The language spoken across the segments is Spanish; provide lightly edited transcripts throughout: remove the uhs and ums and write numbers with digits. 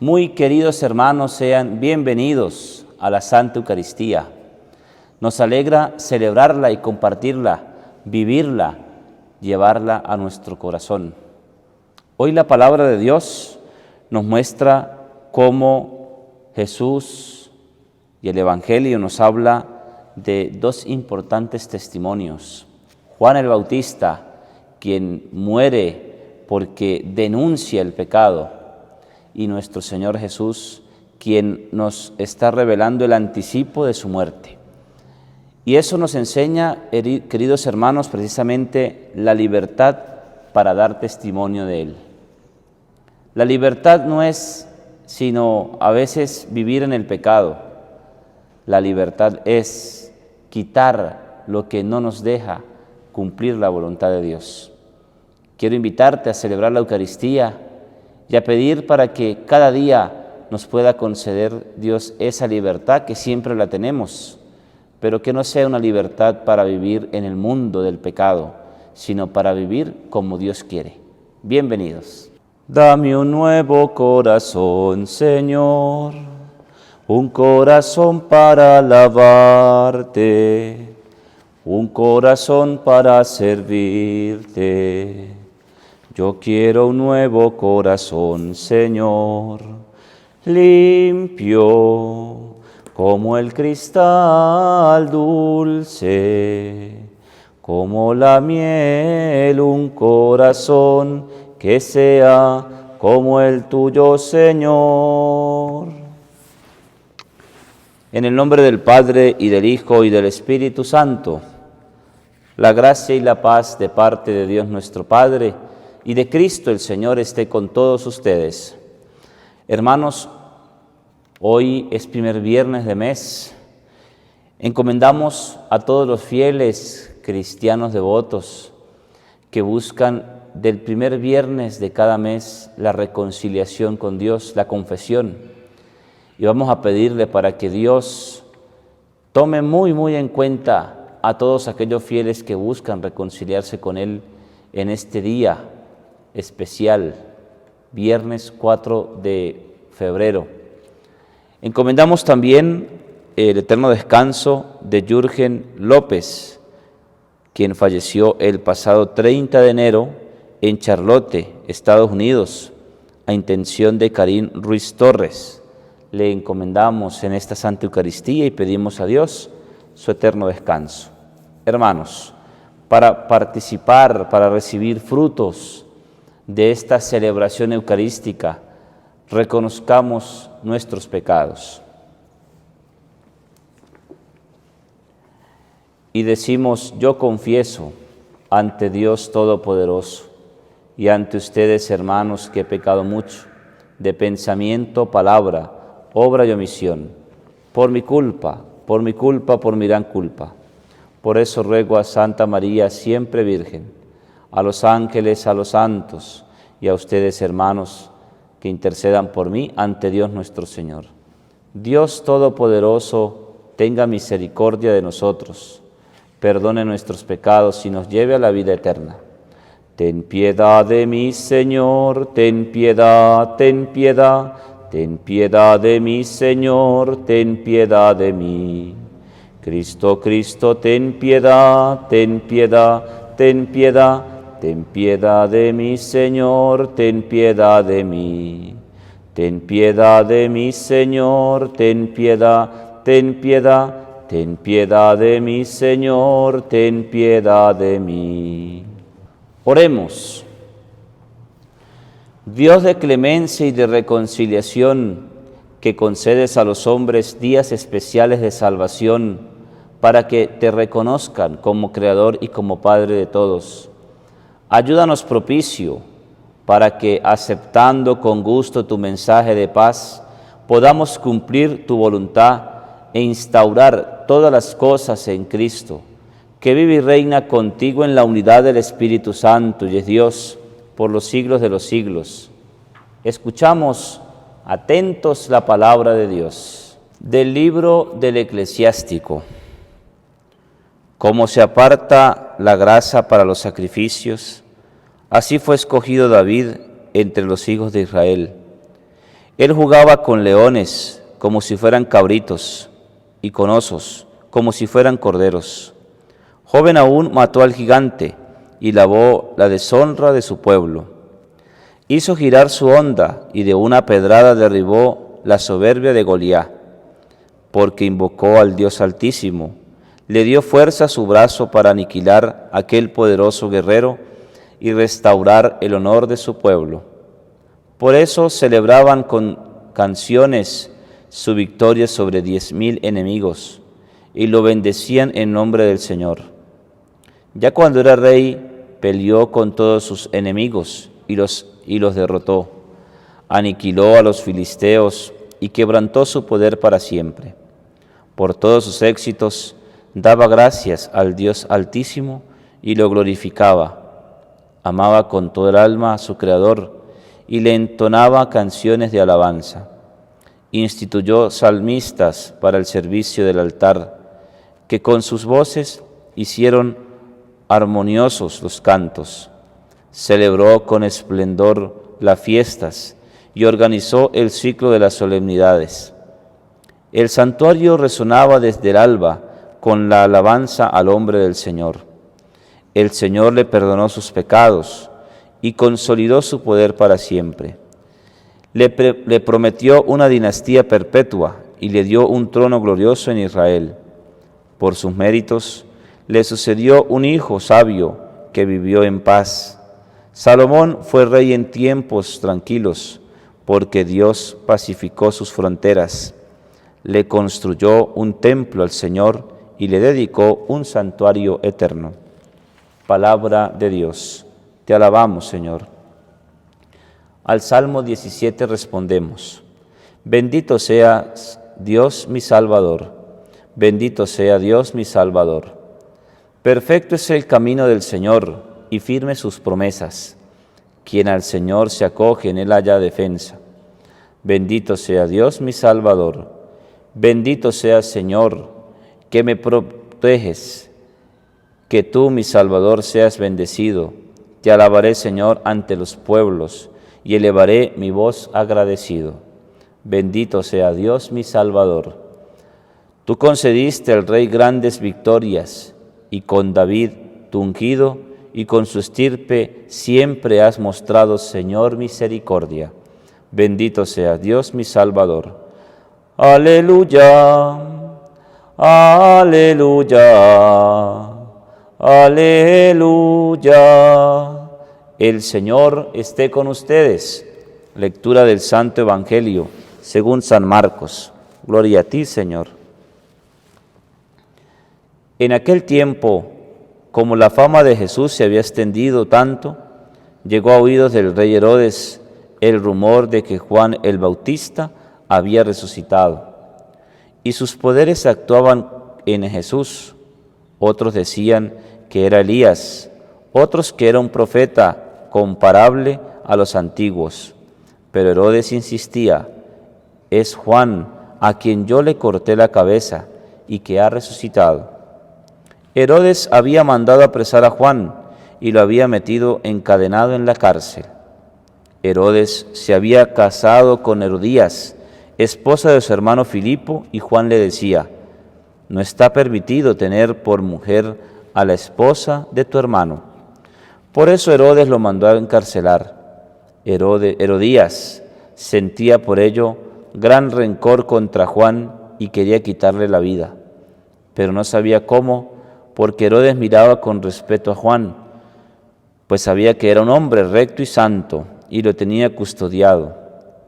Muy queridos hermanos, sean bienvenidos a la Santa Eucaristía. Nos alegra celebrarla y compartirla, vivirla, llevarla a nuestro corazón. Hoy la palabra de Dios nos muestra cómo Jesús y el Evangelio nos habla de dos importantes testimonios. Juan el Bautista, quien muere porque denuncia el pecado, y nuestro Señor Jesús, quien nos está revelando el anticipo de su muerte. Y eso nos enseña, queridos hermanos, precisamente la libertad para dar testimonio de Él. La libertad no es sino a veces vivir en el pecado. La libertad es quitar lo que no nos deja cumplir la voluntad de Dios. Quiero invitarte a celebrar la Eucaristía y a pedir para que cada día nos pueda conceder Dios esa libertad que siempre la tenemos, pero que no sea una libertad para vivir en el mundo del pecado, sino para vivir como Dios quiere. Bienvenidos. Dame un nuevo corazón, Señor, un corazón para alabarte, un corazón para servirte. Yo quiero un nuevo corazón, Señor, limpio como el cristal dulce, como la miel, un corazón que sea como el tuyo, Señor. En el nombre del Padre, y del Hijo, y del Espíritu Santo, la gracia y la paz de parte de Dios nuestro Padre, y de Cristo el Señor esté con todos ustedes. Hermanos, hoy es primer viernes de mes. Encomendamos a todos los fieles cristianos devotos que buscan del primer viernes de cada mes la reconciliación con Dios, la confesión. Y vamos a pedirle para que Dios tome muy en cuenta a todos aquellos fieles que buscan reconciliarse con Él en este día especial, viernes 4 de febrero. Encomendamos también el eterno descanso de Jürgen López, quien falleció el pasado 30 de enero en Charlotte, Estados Unidos, a intención de Karin Ruiz Torres. Le encomendamos en esta Santa Eucaristía y pedimos a Dios su eterno descanso. Hermanos, para participar, para recibir frutos de esta celebración eucarística, reconozcamos nuestros pecados. Y decimos: yo confieso ante Dios Todopoderoso y ante ustedes, hermanos, que he pecado mucho, de pensamiento, palabra, obra y omisión, por mi culpa, por mi gran culpa. Por eso ruego a Santa María, siempre Virgen, a los ángeles, a los santos y a ustedes, hermanos, que intercedan por mí ante Dios nuestro Señor. Dios Todopoderoso, tenga misericordia de nosotros, perdone nuestros pecados y nos lleve a la vida eterna. Ten piedad de mí, Señor, ten piedad, ten piedad, ten piedad de mí, Señor, ten piedad de mí. Cristo, Cristo, ten piedad, ten piedad, ten piedad. Ten piedad de mí, Señor, ten piedad de mí. Ten piedad de mí, Señor, ten piedad, ten piedad. Ten piedad de mí, Señor, ten piedad de mí. Oremos. Dios de clemencia y de reconciliación, que concedes a los hombres días especiales de salvación para que te reconozcan como Creador y como Padre de todos, ayúdanos propicio para que, aceptando con gusto tu mensaje de paz, podamos cumplir tu voluntad e instaurar todas las cosas en Cristo, que vive y reina contigo en la unidad del Espíritu Santo y es Dios por los siglos de los siglos. Escuchamos atentos la palabra de Dios. Del libro del Eclesiástico. Como se aparta la grasa para los sacrificios, así fue escogido David entre los hijos de Israel. Él jugaba con leones como si fueran cabritos y con osos como si fueran corderos. Joven aún mató al gigante y lavó la deshonra de su pueblo. Hizo girar su honda y de una pedrada derribó la soberbia de Goliat, porque invocó al Dios Altísimo. Le dio fuerza a su brazo para aniquilar a aquel poderoso guerrero y restaurar el honor de su pueblo. Por eso celebraban con canciones su victoria sobre 10,000 enemigos y lo bendecían en nombre del Señor. Ya cuando era rey, peleó con todos sus enemigos y los derrotó. Aniquiló a los filisteos y quebrantó su poder para siempre. Por todos sus éxitos, daba gracias al Dios Altísimo y lo glorificaba. Amaba con todo el alma a su Creador y le entonaba canciones de alabanza. Instituyó salmistas para el servicio del altar, que con sus voces hicieron armoniosos los cantos. Celebró con esplendor las fiestas y organizó el ciclo de las solemnidades. El santuario resonaba desde el alba con la alabanza al hombre del Señor. El Señor le perdonó sus pecados y consolidó su poder para siempre. Le prometió una dinastía perpetua y le dio un trono glorioso en Israel. Por sus méritos le sucedió un hijo sabio que vivió en paz. Salomón fue rey en tiempos tranquilos, porque Dios pacificó sus fronteras. Le construyó un templo al Señor y le dedicó un santuario eterno. Palabra de Dios. Te alabamos, Señor. Al Salmo 17 respondemos: Bendito seas Dios mi Salvador, bendito sea Dios mi Salvador. Perfecto es el camino del Señor y firmes sus promesas. Quien al Señor se acoge, en él halla defensa. Bendito sea Dios mi Salvador, bendito seas Señor, que me proteges. Que tú, mi Salvador, seas bendecido. Te alabaré, Señor, ante los pueblos, y elevaré mi voz agradecido. Bendito sea Dios mi Salvador. Tú concediste al Rey grandes victorias, y con David, tu ungido, y con su estirpe siempre has mostrado, Señor, misericordia. Bendito sea Dios mi Salvador. Aleluya, aleluya, aleluya. El Señor esté con ustedes. Lectura del Santo Evangelio según San Marcos. Gloria a ti, Señor. En aquel tiempo, como la fama de Jesús se había extendido tanto, llegó a oídos del rey Herodes el rumor de que Juan el Bautista había resucitado, y sus poderes actuaban en Jesús. Otros decían que era Elías, otros que era un profeta comparable a los antiguos. Pero Herodes insistía: es Juan, a quien yo le corté la cabeza y que ha resucitado. Herodes había mandado apresar a Juan y lo había metido encadenado en la cárcel. Herodes se había casado con Herodías, esposa de su hermano Filipo, y Juan le decía: no está permitido tener por mujer a la esposa de tu hermano. Por eso Herodes lo mandó a encarcelar. Herodías sentía por ello gran rencor contra Juan y quería quitarle la vida, pero no sabía cómo, porque Herodes miraba con respeto a Juan, pues sabía que era un hombre recto y santo y lo tenía custodiado.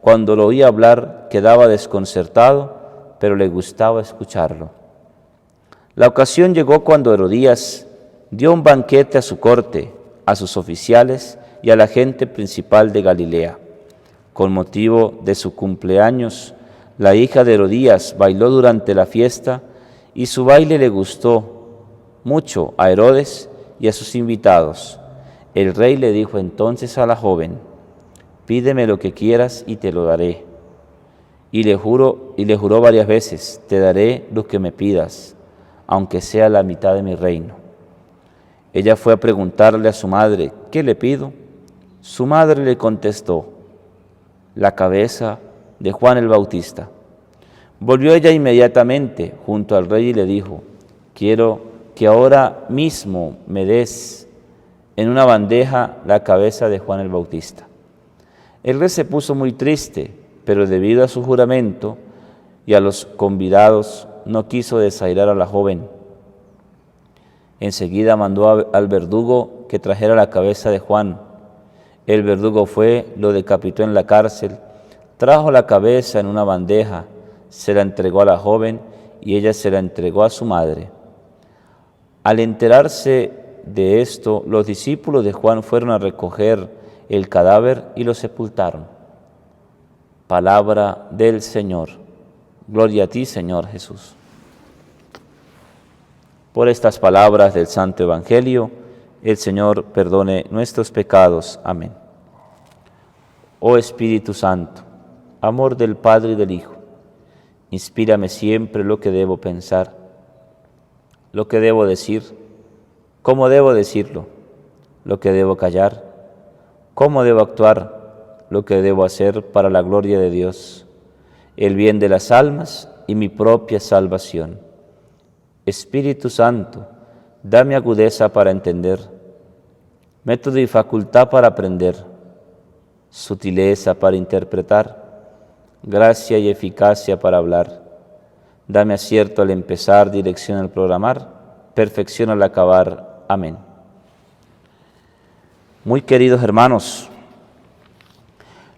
Cuando lo oía hablar quedaba desconcertado, pero le gustaba escucharlo. La ocasión llegó cuando Herodías dio un banquete a su corte, a sus oficiales y a la gente principal de Galilea. Con motivo de su cumpleaños, la hija de Herodías bailó durante la fiesta y su baile le gustó mucho a Herodes y a sus invitados. El rey le dijo entonces a la joven: pídeme lo que quieras y te lo daré. Y le juró varias veces: te daré lo que me pidas, aunque sea la mitad de mi reino. Ella fue a preguntarle a su madre: ¿qué le pido? Su madre le contestó: la cabeza de Juan el Bautista. Volvió ella inmediatamente junto al rey y le dijo: quiero que ahora mismo me des en una bandeja la cabeza de Juan el Bautista. El rey se puso muy triste, pero debido a su juramento y a los convidados no quiso desairar a la joven. Enseguida mandó al verdugo que trajera la cabeza de Juan. El verdugo fue, lo decapitó en la cárcel, trajo la cabeza en una bandeja, se la entregó a la joven y ella se la entregó a su madre. Al enterarse de esto, los discípulos de Juan fueron a recoger el cadáver y lo sepultaron. Palabra del Señor. Gloria a ti, Señor Jesús. Por estas palabras del Santo Evangelio, el Señor perdone nuestros pecados. Amén. Oh Espíritu Santo, amor del Padre y del Hijo, inspírame siempre lo que debo pensar, lo que debo decir, cómo debo decirlo, lo que debo callar, cómo debo actuar, lo que debo hacer para la gloria de Dios, el bien de las almas y mi propia salvación. Espíritu Santo, dame agudeza para entender, método y facultad para aprender, sutileza para interpretar, gracia y eficacia para hablar. Dame acierto al empezar, dirección al programar, perfección al acabar. Amén. Muy queridos hermanos,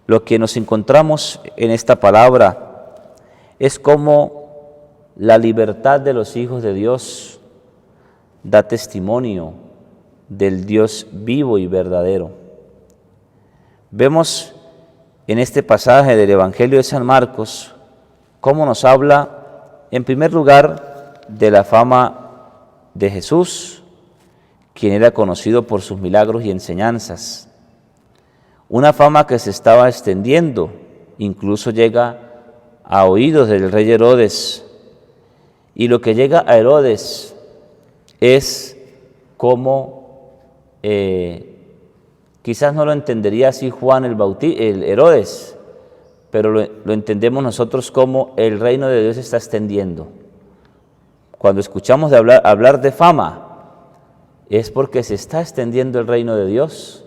lo que nos encontramos en esta palabra es cómo la libertad de los hijos de Dios da testimonio del Dios vivo y verdadero. Vemos en este pasaje del Evangelio de San Marcos cómo nos habla, en primer lugar, de la fama de Jesús, quien era conocido por sus milagros y enseñanzas. Una fama que se estaba extendiendo, incluso llega a oídos del rey Herodes. Y lo que llega a Herodes es como, quizás no lo entendería así Juan el Herodes, pero lo entendemos nosotros como el reino de Dios se está extendiendo. Cuando escuchamos de hablar de fama, es porque se está extendiendo el reino de Dios.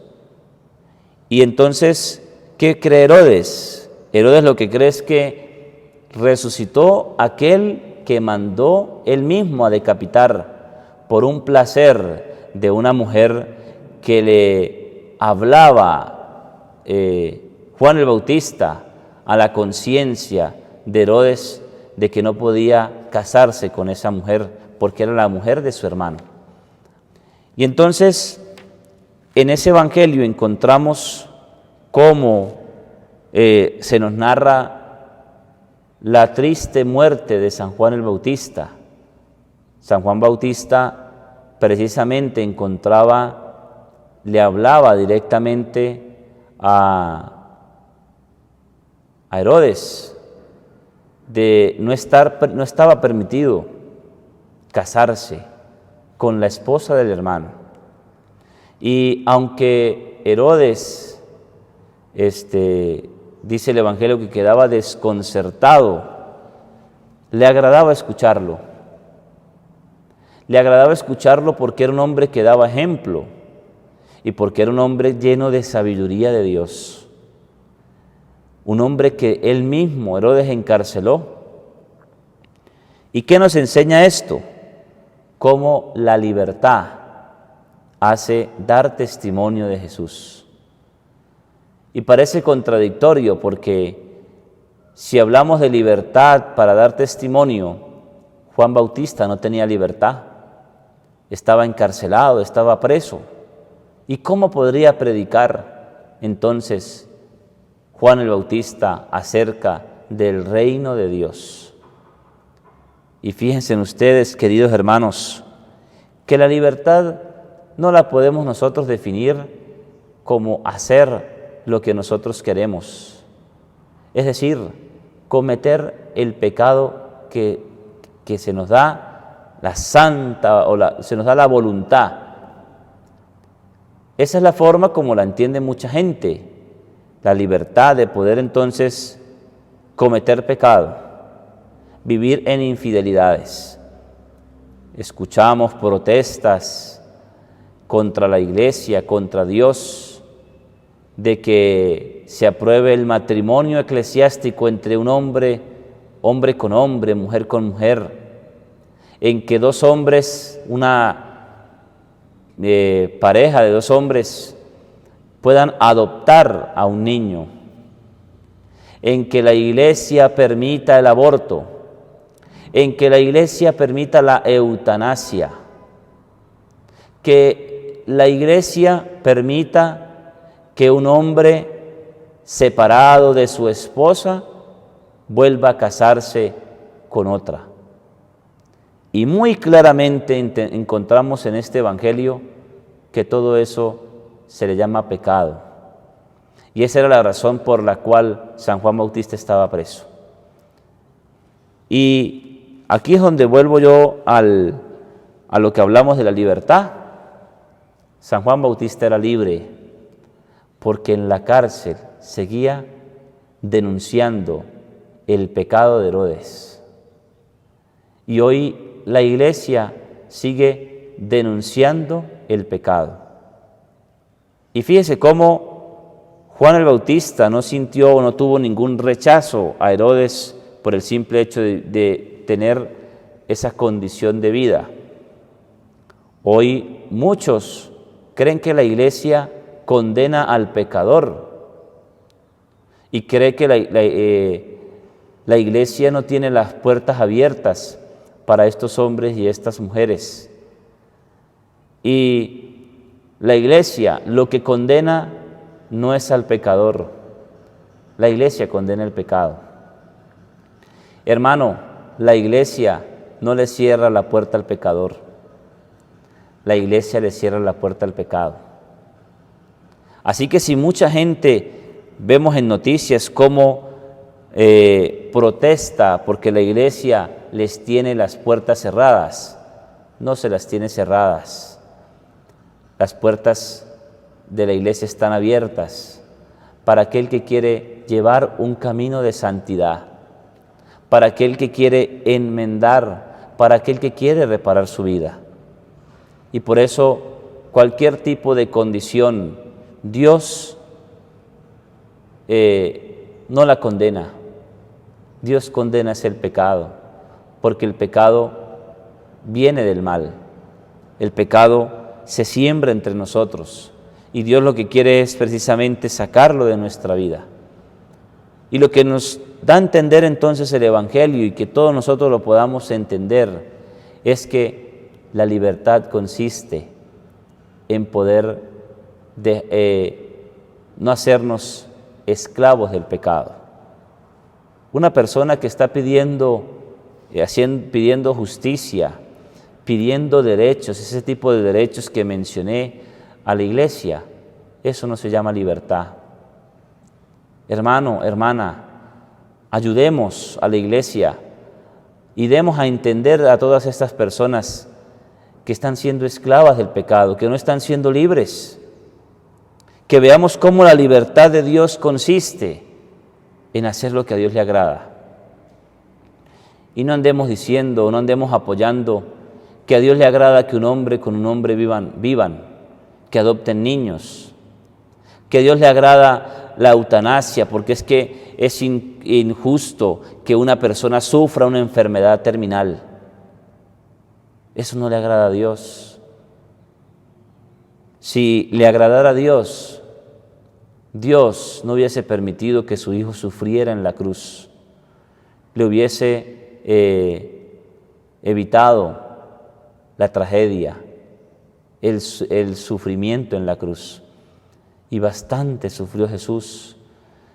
Y entonces, ¿qué cree Herodes? Herodes lo que cree es que resucitó aquel que mandó él mismo a decapitar por un placer de una mujer que le hablaba Juan el Bautista a la conciencia de Herodes de que no podía casarse con esa mujer porque era la mujer de su hermano. Y entonces en ese evangelio encontramos cómo se nos narra la triste muerte de San Juan el Bautista. San Juan Bautista precisamente le hablaba directamente a Herodes de no estaba permitido casarse con la esposa del hermano. Y aunque Herodes, dice el Evangelio que quedaba desconcertado, le agradaba escucharlo. Le agradaba escucharlo porque era un hombre que daba ejemplo y porque era un hombre lleno de sabiduría de Dios. Un hombre que él mismo, Herodes, encarceló. ¿Y qué nos enseña esto? Cómo la libertad hace dar testimonio de Jesús. Y parece contradictorio porque si hablamos de libertad para dar testimonio, Juan Bautista no tenía libertad, estaba encarcelado, estaba preso. ¿Y cómo podría predicar entonces Juan el Bautista acerca del reino de Dios? Y fíjense ustedes, queridos hermanos, que la libertad no la podemos nosotros definir como hacer lo que nosotros queremos, es decir, cometer el pecado que se nos da la santa se nos da la voluntad. Esa es la forma como la entiende mucha gente, la libertad de poder entonces cometer pecado, vivir en infidelidades. Escuchamos protestas contra la Iglesia, contra Dios, de que se apruebe el matrimonio eclesiástico entre un hombre con hombre, mujer con mujer, en que dos hombres, una pareja de dos hombres, puedan adoptar a un niño, en que la Iglesia permita el aborto, en que la Iglesia permita la eutanasia, que la Iglesia permita que un hombre separado de su esposa vuelva a casarse con otra. Y muy claramente encontramos en este Evangelio que todo eso se le llama pecado. Y esa era la razón por la cual San Juan Bautista estaba preso. Y aquí es donde vuelvo yo a lo que hablamos de la libertad. San Juan Bautista era libre porque en la cárcel seguía denunciando el pecado de Herodes. Y hoy la Iglesia sigue denunciando el pecado. Y fíjese cómo Juan el Bautista no sintió o no tuvo ningún rechazo a Herodes por el simple hecho de tener esa condición de vida. Hoy muchos creen que la Iglesia condena al pecador y cree que la Iglesia no tiene las puertas abiertas para estos hombres y estas mujeres. Y la Iglesia lo que condena no es al pecador, la Iglesia condena el pecado. Hermano, la Iglesia no le cierra la puerta al pecador, la Iglesia le cierra la puerta al pecado. Así que si mucha gente vemos en noticias cómo protesta porque la Iglesia les tiene las puertas cerradas, no se las tiene cerradas. Las puertas de la Iglesia están abiertas para aquel que quiere llevar un camino de santidad, para aquel que quiere enmendar, para aquel que quiere reparar su vida. Y por eso cualquier tipo de condición, Dios no la condena. Dios condena el pecado, porque el pecado viene del mal. El pecado se siembra entre nosotros y Dios lo que quiere es precisamente sacarlo de nuestra vida. Y lo que nos da a entender entonces el Evangelio y que todos nosotros lo podamos entender es que la libertad consiste en poder no hacernos esclavos del pecado. Una persona que está pidiendo justicia, pidiendo derechos, ese tipo de derechos que mencioné a la Iglesia, eso no se llama libertad. Hermano, hermana, ayudemos a la Iglesia y demos a entender a todas estas personas que están siendo esclavas del pecado, que no están siendo libres, que veamos cómo la libertad de Dios consiste en hacer lo que a Dios le agrada. Y no andemos diciendo, no andemos apoyando que a Dios le agrada que un hombre con un hombre vivan, que adopten niños, que a Dios le agrada la eutanasia, porque es que es injusto que una persona sufra una enfermedad terminal. Eso no le agrada a Dios. Si le agradara a Dios, Dios no hubiese permitido que su Hijo sufriera en la cruz, le hubiese evitado la tragedia, el sufrimiento en la cruz. Y bastante sufrió Jesús.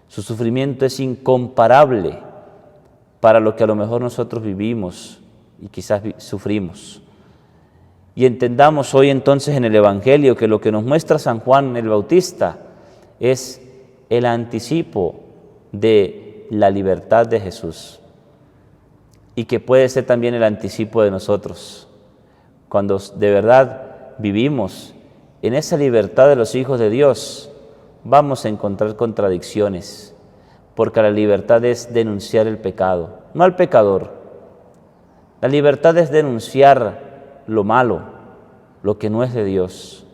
Su sufrimiento es incomparable para lo que a lo mejor nosotros vivimos y quizás sufrimos. Y entendamos hoy entonces en el Evangelio que lo que nos muestra San Juan el Bautista es el anticipo de la libertad de Jesús y que puede ser también el anticipo de nosotros. Cuando de verdad vivimos en esa libertad de los hijos de Dios, vamos a encontrar contradicciones, porque la libertad es denunciar el pecado, no al pecador. La libertad es denunciar lo malo, lo que no es de Dios.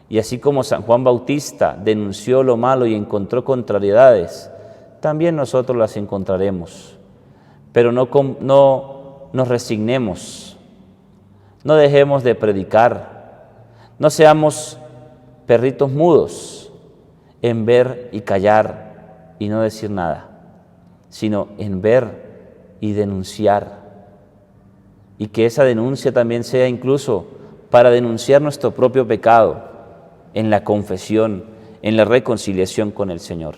Y así como San Juan Bautista denunció lo malo y encontró contrariedades, también nosotros las encontraremos. Pero no nos resignemos, no dejemos de predicar, no seamos perritos mudos en ver y callar y no decir nada, sino en ver y denunciar. Y que esa denuncia también sea incluso para denunciar nuestro propio pecado en la confesión, en la reconciliación con el Señor.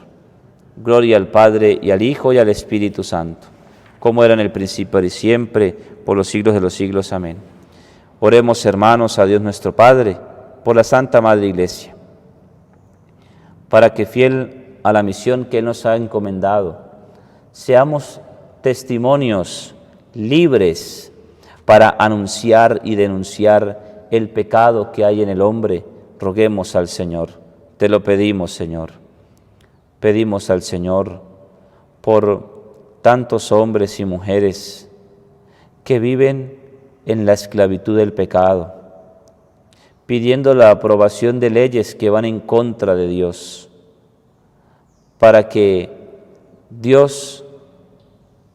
Gloria al Padre, y al Hijo, y al Espíritu Santo, como era en el principio, ahora y siempre, por los siglos de los siglos. Amén. Oremos, hermanos, a Dios nuestro Padre, por la Santa Madre Iglesia, para que, fiel a la misión que Él nos ha encomendado, seamos testimonios libres para anunciar y denunciar el pecado que hay en el hombre. Roguemos al Señor, te lo pedimos, Señor. Pedimos al Señor por tantos hombres y mujeres que viven en la esclavitud del pecado, pidiendo la aprobación de leyes que van en contra de Dios, para que Dios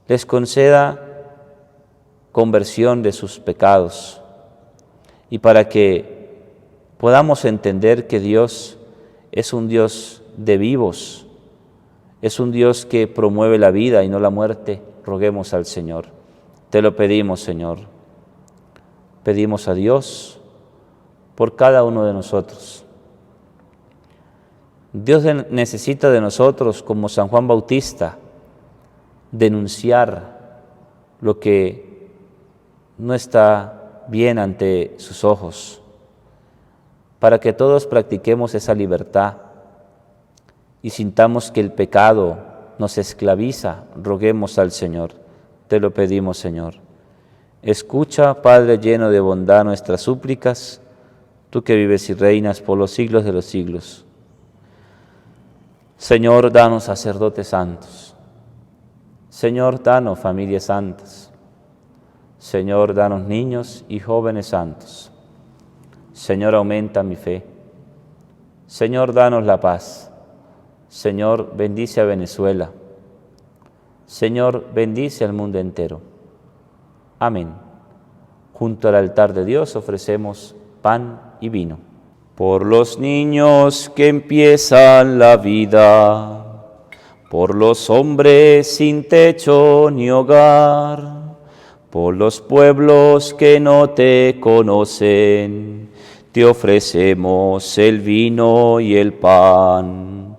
les conceda conversión de sus pecados y para que podamos entender que Dios es un Dios de vivos, es un Dios que promueve la vida y no la muerte. Roguemos al Señor. Te lo pedimos, Señor. Pedimos a Dios por cada uno de nosotros. Dios necesita de nosotros, como San Juan Bautista, denunciar lo que no está bien ante sus ojos, para que todos practiquemos esa libertad y sintamos que el pecado nos esclaviza. Roguemos al Señor. Te lo pedimos, Señor. Escucha, Padre lleno de bondad, nuestras súplicas, tú que vives y reinas por los siglos de los siglos. Señor, danos sacerdotes santos. Señor, danos familias santas. Señor, danos niños y jóvenes santos. Señor, aumenta mi fe. Señor, danos la paz. Señor, bendice a Venezuela. Señor, bendice al mundo entero. Amén. Junto al altar de Dios ofrecemos pan y vino. Por los niños que empiezan la vida, por los hombres sin techo ni hogar, por los pueblos que no te conocen, te ofrecemos el vino y el pan.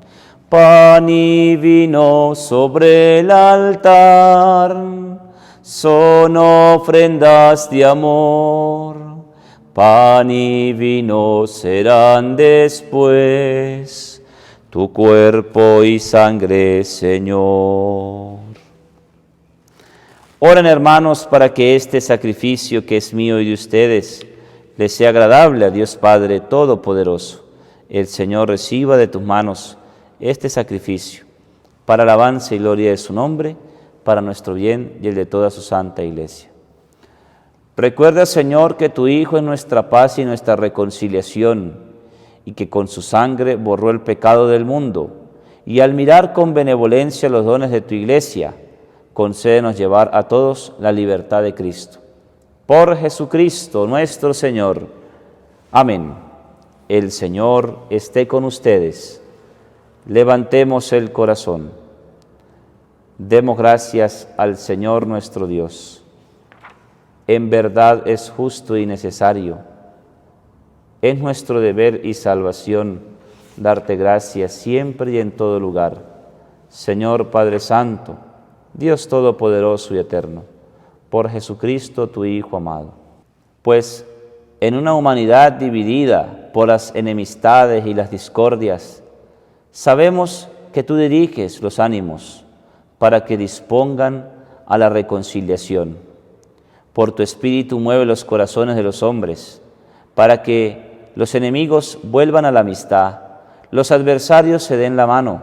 Pan y vino sobre el altar son ofrendas de amor. Pan y vino serán después tu cuerpo y sangre, Señor. Oren, hermanos, para que este sacrificio que es mío y de ustedes les sea agradable a Dios Padre Todopoderoso. El Señor reciba de tus manos este sacrificio, para alabanza y gloria de su nombre, para nuestro bien y el de toda su santa Iglesia. Recuerda, Señor, que tu Hijo es nuestra paz y nuestra reconciliación, y que con su sangre borró el pecado del mundo, y al mirar con benevolencia los dones de tu Iglesia, concédenos llevar a todos la libertad de Cristo. Por Jesucristo nuestro Señor. Amén. El Señor esté con ustedes. Levantemos el corazón. Demos gracias al Señor nuestro Dios. En verdad es justo y necesario. Es nuestro deber y salvación darte gracias siempre y en todo lugar. Señor Padre Santo, Dios Todopoderoso y Eterno, por Jesucristo tu Hijo amado. Pues en una humanidad dividida por las enemistades y las discordias, sabemos que tú diriges los ánimos para que dispongan a la reconciliación. Por tu Espíritu mueve los corazones de los hombres, para que los enemigos vuelvan a la amistad, los adversarios se den la mano,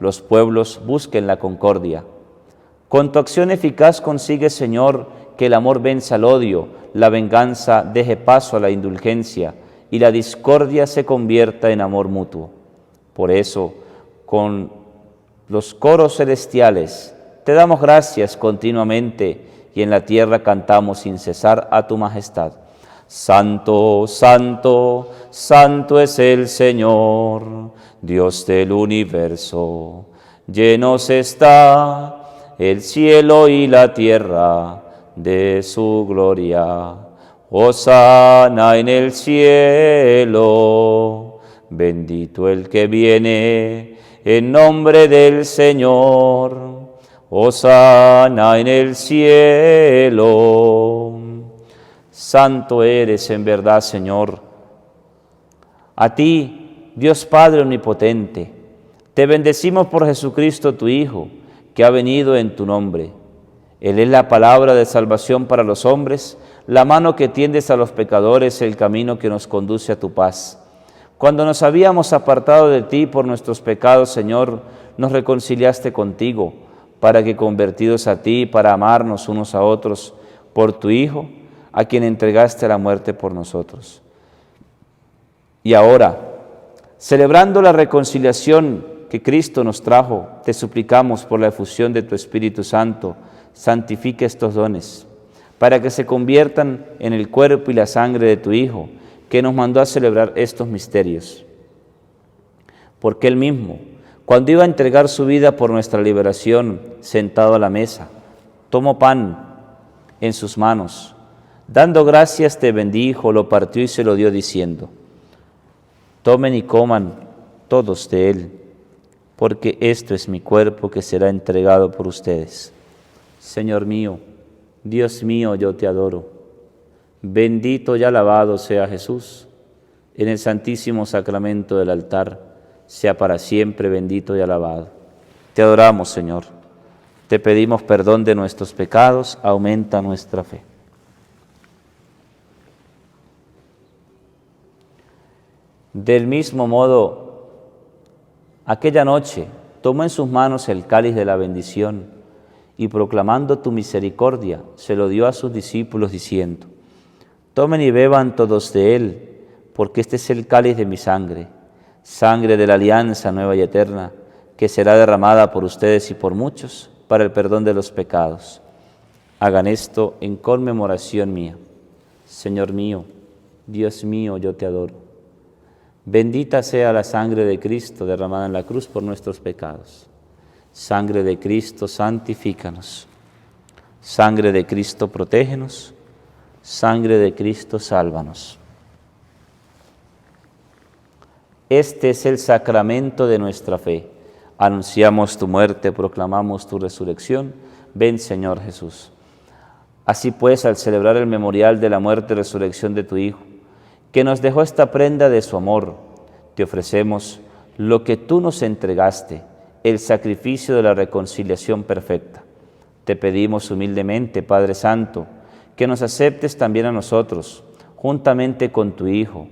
los pueblos busquen la concordia. Con tu acción eficaz consigue, Señor, que el amor venza al odio, la venganza deje paso a la indulgencia y la discordia se convierta en amor mutuo. Por eso, con los coros celestiales, te damos gracias continuamente y en la tierra cantamos sin cesar a tu majestad. Santo, santo, santo es el Señor, Dios del universo. Llenos está el cielo y la tierra de su gloria. Hosana en el cielo, bendito el que viene en nombre del Señor. Hosana en el cielo. Santo eres en verdad, Señor. A ti, Dios Padre omnipotente, te bendecimos por Jesucristo, tu Hijo, que ha venido en tu nombre. Él es la palabra de salvación para los hombres, la mano que tiendes a los pecadores, el camino que nos conduce a tu paz. Cuando nos habíamos apartado de ti por nuestros pecados, Señor, nos reconciliaste contigo, para que convertidos a ti, para amarnos unos a otros, por tu Hijo, a quien entregaste a la muerte por nosotros. Y ahora, celebrando la reconciliación que Cristo nos trajo, te suplicamos por la efusión de tu Espíritu Santo, santifica estos dones, para que se conviertan en el cuerpo y la sangre de tu Hijo, que nos mandó a celebrar estos misterios. Porque Él mismo, cuando iba a entregar su vida por nuestra liberación, sentado a la mesa, tomó pan en sus manos, dando gracias te bendijo, lo partió y se lo dio diciendo: tomen y coman todos de él, porque esto es mi cuerpo que será entregado por ustedes. Señor mío, Dios mío, yo te adoro. Bendito y alabado sea Jesús en el santísimo sacramento del altar, sea para siempre bendito y alabado. Te adoramos, Señor. Te pedimos perdón de nuestros pecados, aumenta nuestra fe. Del mismo modo, aquella noche tomó en sus manos el cáliz de la bendición y proclamando tu misericordia, se lo dio a sus discípulos diciendo: tomen y beban todos de él, porque este es el cáliz de mi sangre, sangre de la alianza nueva y eterna, que será derramada por ustedes y por muchos para el perdón de los pecados. Hagan esto en conmemoración mía. Señor mío, Dios mío, yo te adoro. Bendita sea la sangre de Cristo derramada en la cruz por nuestros pecados. Sangre de Cristo, santifícanos. Sangre de Cristo, protégenos. Sangre de Cristo, sálvanos. Este es el sacramento de nuestra fe. Anunciamos tu muerte, proclamamos tu resurrección. Ven, Señor Jesús. Así pues, al celebrar el memorial de la muerte y resurrección de tu Hijo, que nos dejó esta prenda de su amor, te ofrecemos lo que tú nos entregaste, el sacrificio de la reconciliación perfecta. Te pedimos humildemente, Padre Santo, que nos aceptes también a nosotros, juntamente con tu Hijo,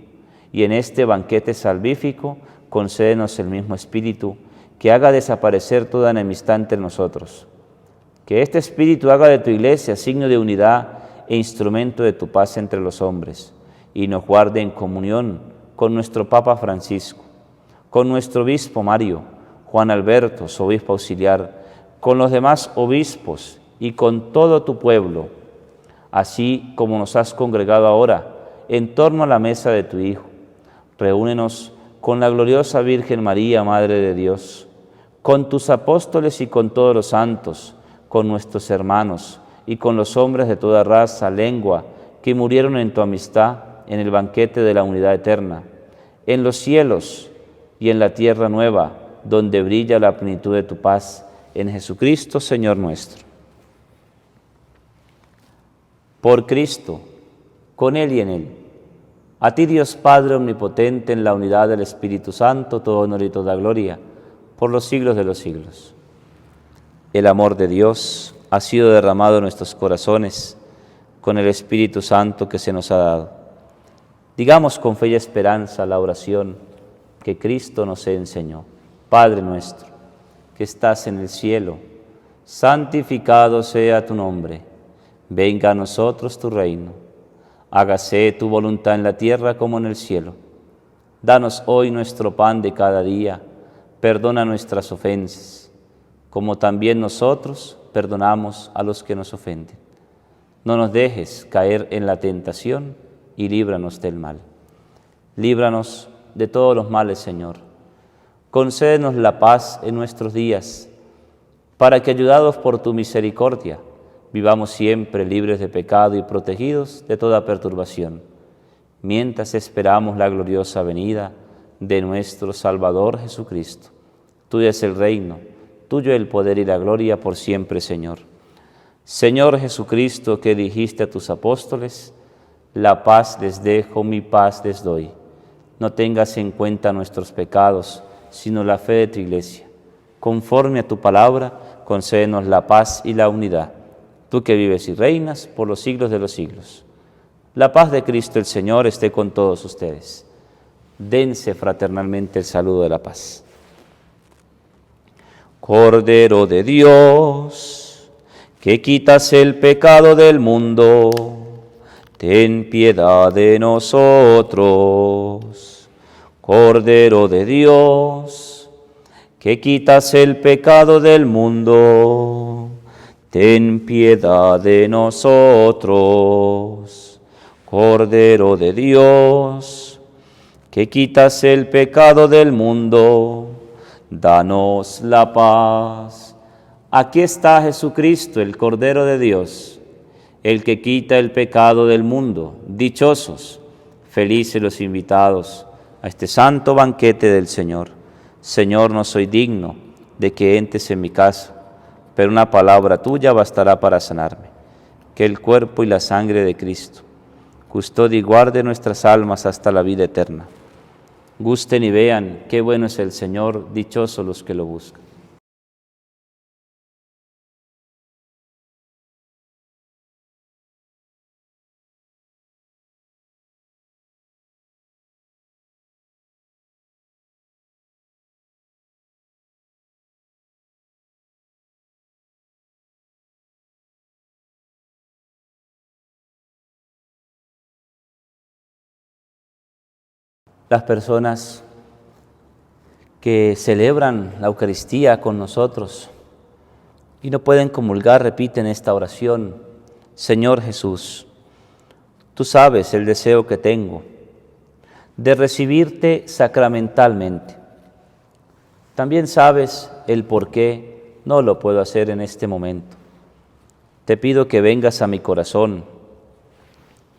y en este banquete salvífico concédenos el mismo Espíritu, que haga desaparecer toda enemistad entre nosotros. Que este Espíritu haga de tu Iglesia signo de unidad e instrumento de tu paz entre los hombres, y nos guarde en comunión con nuestro Papa Francisco, con nuestro obispo Mario, Juan Alberto, su obispo auxiliar, con los demás obispos y con todo tu pueblo, así como nos has congregado ahora en torno a la mesa de tu Hijo. Reúnenos con la gloriosa Virgen María, Madre de Dios, con tus apóstoles y con todos los santos, con nuestros hermanos y con los hombres de toda raza, lengua, que murieron en tu amistad, en el banquete de la unidad eterna, en los cielos y en la tierra nueva, donde brilla la plenitud de tu paz, en Jesucristo, Señor nuestro. Por Cristo, con Él y en Él, a ti Dios Padre omnipotente, en la unidad del Espíritu Santo, todo honor y toda gloria, por los siglos de los siglos. El amor de Dios ha sido derramado en nuestros corazones con el Espíritu Santo que se nos ha dado. Digamos con fe y esperanza la oración que Cristo nos enseñó. Padre nuestro, que estás en el cielo, santificado sea tu nombre. Venga a nosotros tu reino. Hágase tu voluntad en la tierra como en el cielo. Danos hoy nuestro pan de cada día. Perdona nuestras ofensas, como también nosotros perdonamos a los que nos ofenden. No nos dejes caer en la tentación y líbranos del mal. Líbranos de todos los males, Señor. Concédenos la paz en nuestros días, para que, ayudados por tu misericordia, vivamos siempre libres de pecado y protegidos de toda perturbación, mientras esperamos la gloriosa venida de nuestro Salvador Jesucristo. Tuyo es el reino, tuyo el poder y la gloria por siempre, Señor. Señor Jesucristo, que dijiste a tus apóstoles, la paz les dejo, mi paz les doy. No tengas en cuenta nuestros pecados, sino la fe de tu Iglesia. Conforme a tu palabra, concédenos la paz y la unidad. Tú que vives y reinas por los siglos de los siglos. La paz de Cristo el Señor esté con todos ustedes. Dense fraternalmente el saludo de la paz. Cordero de Dios, que quitas el pecado del mundo, ten piedad de nosotros. Cordero de Dios, que quitas el pecado del mundo, ten piedad de nosotros. Cordero de Dios, que quitas el pecado del mundo, danos la paz. Aquí está Jesucristo, el Cordero de Dios, el que quita el pecado del mundo. Dichosos, felices los invitados a este santo banquete del Señor. Señor, no soy digno de que entres en mi casa, pero una palabra tuya bastará para sanarme. Que el cuerpo y la sangre de Cristo custodie y guarde nuestras almas hasta la vida eterna. Gusten y vean qué bueno es el Señor, dichosos los que lo buscan. Las personas que celebran la Eucaristía con nosotros y no pueden comulgar, repiten esta oración: Señor Jesús, tú sabes el deseo que tengo de recibirte sacramentalmente. También sabes el por qué no lo puedo hacer en este momento. Te pido que vengas a mi corazón,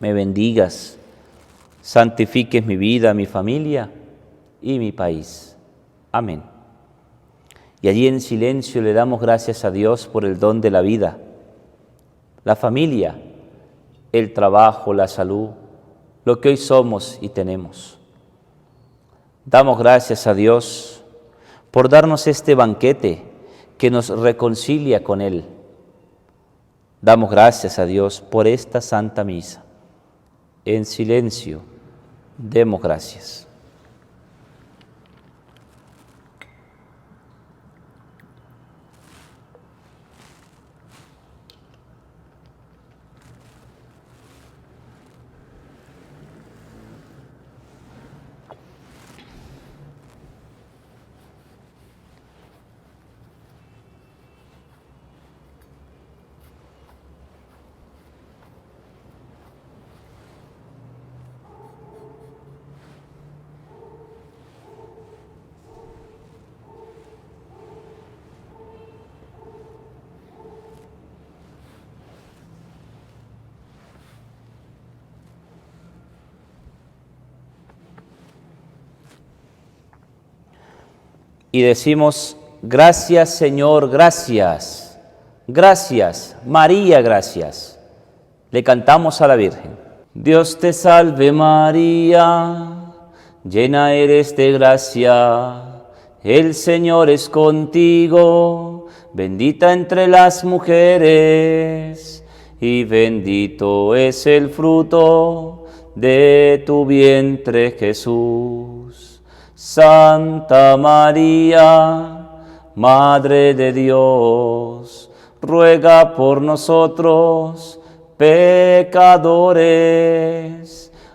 me bendigas, santifiques mi vida, mi familia y mi país. Amén. Y allí en silencio le damos gracias a Dios por el don de la vida, la familia, el trabajo, la salud, lo que hoy somos y tenemos. Damos gracias a Dios por darnos este banquete que nos reconcilia con Él. Damos gracias a Dios por esta Santa Misa. En silencio, demos gracias. Y decimos: gracias Señor, gracias, gracias María, gracias. Le cantamos a la Virgen. Dios te salve María, llena eres de gracia, el Señor es contigo, bendita entre las mujeres, y bendito es el fruto de tu vientre Jesús. Santa María, Madre de Dios, ruega por nosotros, pecadores,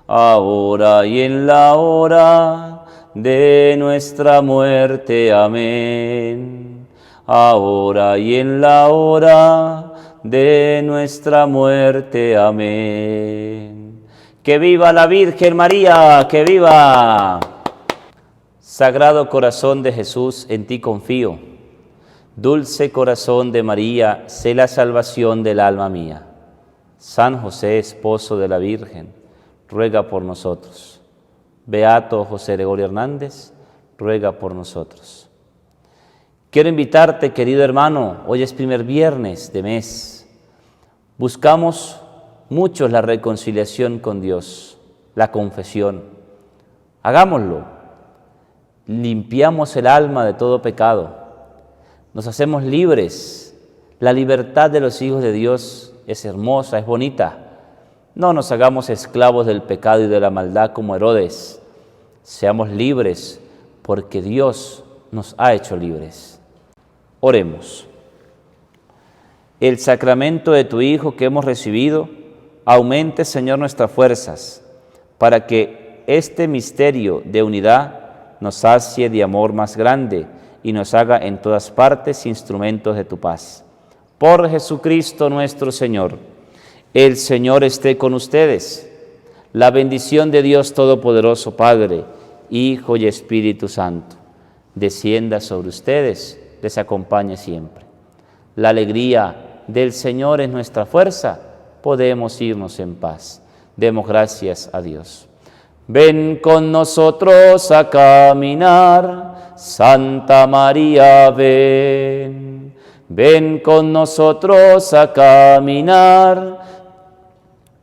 ahora y en la hora de nuestra muerte. Amén. Ahora y en la hora de nuestra muerte. Amén. ¡Que viva la Virgen María! ¡Que viva! Sagrado corazón de Jesús, en ti confío. Dulce corazón de María, sé la salvación del alma mía. San José, esposo de la Virgen, ruega por nosotros. Beato José Gregorio Hernández, ruega por nosotros. Quiero invitarte, querido hermano, hoy es primer viernes de mes. Buscamos muchos la reconciliación con Dios, la confesión. Hagámoslo. Limpiamos el alma de todo pecado. Nos hacemos libres. La libertad de los hijos de Dios es hermosa, es bonita. No nos hagamos esclavos del pecado y de la maldad como Herodes. Seamos libres porque Dios nos ha hecho libres. Oremos. El sacramento de tu Hijo que hemos recibido, aumente, Señor, nuestras fuerzas, para que este misterio de unidad nos sacie de amor más grande y nos haga en todas partes instrumentos de tu paz. Por Jesucristo nuestro Señor. El Señor esté con ustedes. La bendición de Dios Todopoderoso, Padre, Hijo y Espíritu Santo, descienda sobre ustedes, les acompañe siempre. La alegría del Señor es nuestra fuerza, podemos irnos en paz. Demos gracias a Dios. Ven con nosotros a caminar, Santa María, ven. Ven con nosotros a caminar,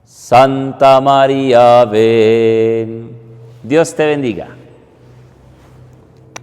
Santa María, ven. Dios te bendiga.